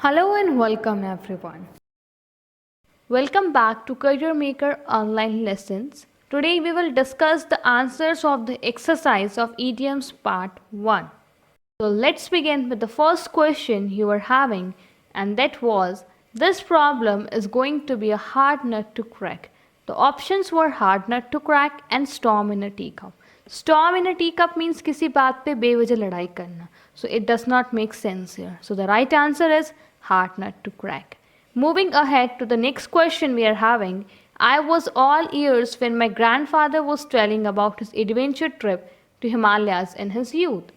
Hello and welcome everyone. Welcome back to Career Maker online lessons. Today we will discuss the answers of the exercise of idioms part 1. So let's begin with the first question you were having, and that was, this problem is going to be a hard nut to crack. The options were hard nut to crack and storm in a teacup. Storm in a teacup means किसी बात पे बेवजह लड़ाई करना. So it does not make sense here. So the right answer is hard nut to crack. Moving ahead to the next question we are having, I was all ears when my grandfather was telling about his adventure trip to Himalayas in his youth.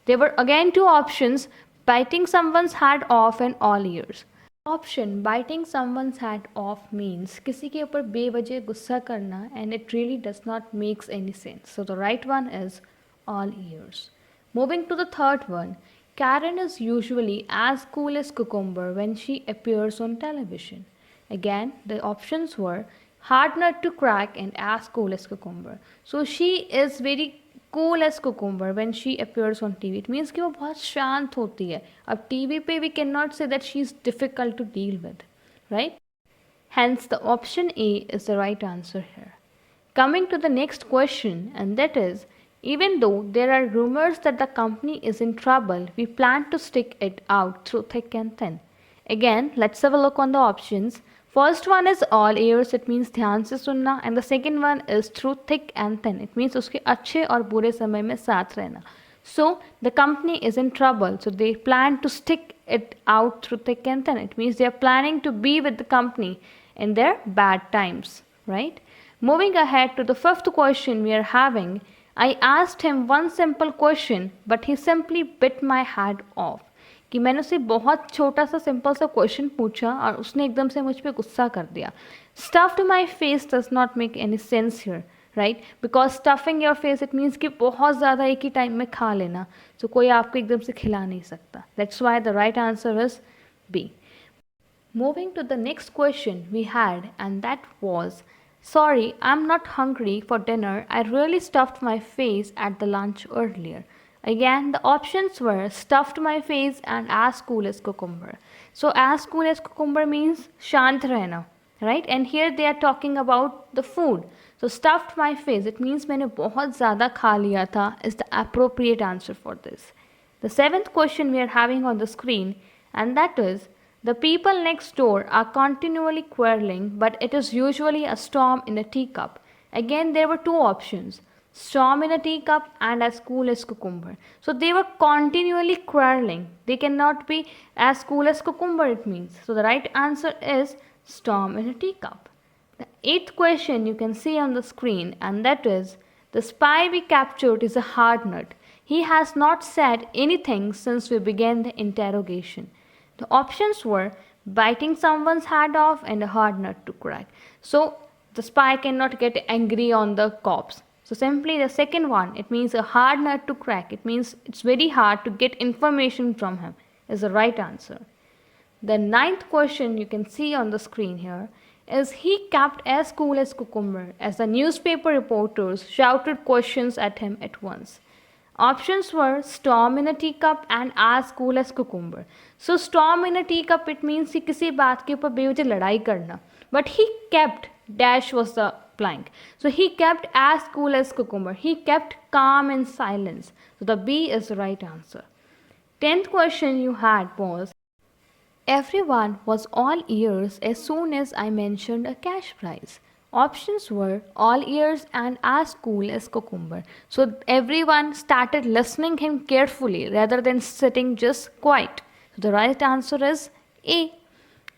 There were again two options, biting someone's head off and all ears. Option biting someone's head off means किसी के ऊपर बेवजह गुस्सा करना and it really does not makes any sense. So the right one is all ears. Moving to the third one, Karen is usually as cool as cucumber when she appears on television. Again, the options were hard nut to crack and as cool as cucumber. So she is very cool as cucumber when she appears on TV. It means कि वो बहुत शांत होती है. अब TV पे we cannot say that she is difficult to deal with, right? Hence, the option A is the right answer here. Coming to the next question, and that is, even though there are rumors that the company is in trouble, we plan to stick it out through thick and thin. Again, let's have a look on the options. First one is all ears, it means ध्यान से सुनना, and the second one is through thick and thin, it means उसके अच्छे और बुरे समय में साथ रहना. So the company is in trouble, so they plan to stick it out through thick and thin. It means they are planning to be with the company in their bad times, right? Moving ahead to the fifth question we are having, I asked him one simple question, but he simply bit my head off. कि मैंने उसे बहुत छोटा सा simple सा question पूछा और उसने एकदम से मुझ पर गुस्सा कर दिया. Stuffed my face does not make any sense here, right? Because stuffing your face it means कि बहुत ज़्यादा एक ही टाइम में खा लेना. तो कोई आपको एकदम से खिला नहीं सकता. That's why the right answer is B. Moving to the next question we had, and that was, sorry, I'm not hungry for dinner. I really stuffed my face at the lunch earlier. Again, the options were stuffed my face and as cool as cucumber. So, as cool as cucumber means shant rehna, right? And here they are talking about the food. So, stuffed my face, it means मैंने बहुत ज़्यादा खा लिया था, is the appropriate answer for this. The seventh question we are having on the screen, and that is, the people next door are continually quarreling, but it is usually a storm in a teacup. Again, there were two options, storm in a teacup and as cool as cucumber. So they were continually quarreling. They cannot be as cool as cucumber, it means. So the right answer is storm in a teacup. The eighth question you can see on the screen, and that is, the spy we captured is a hard nut. He has not said anything since we began the interrogation. The options were biting someone's head off and a hard nut to crack. So the spy cannot get angry on the cops. So simply the second one, it means a hard nut to crack. It means it's very hard to get information from him is the right answer. The ninth question you can see on the screen here is, he kept as cool as cucumber as the newspaper reporters shouted questions at him at once. Options were storm in a teacup and as cool as cucumber. So storm in a teacup, it means कि किसी बात के ऊपर बेवजह लड़ाई करना. But he kept, dash was the blank. So he kept as cool as cucumber. He kept calm and silence. So the B is the right answer. 10th question you had was, everyone was all ears as soon as I mentioned a cash prize. Options were all ears and as cool as cucumber. So everyone started listening him carefully rather than sitting just quiet. So the right answer is A.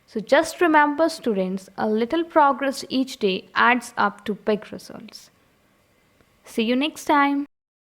So just remember, students, a little progress each day adds up to big results. See you next time.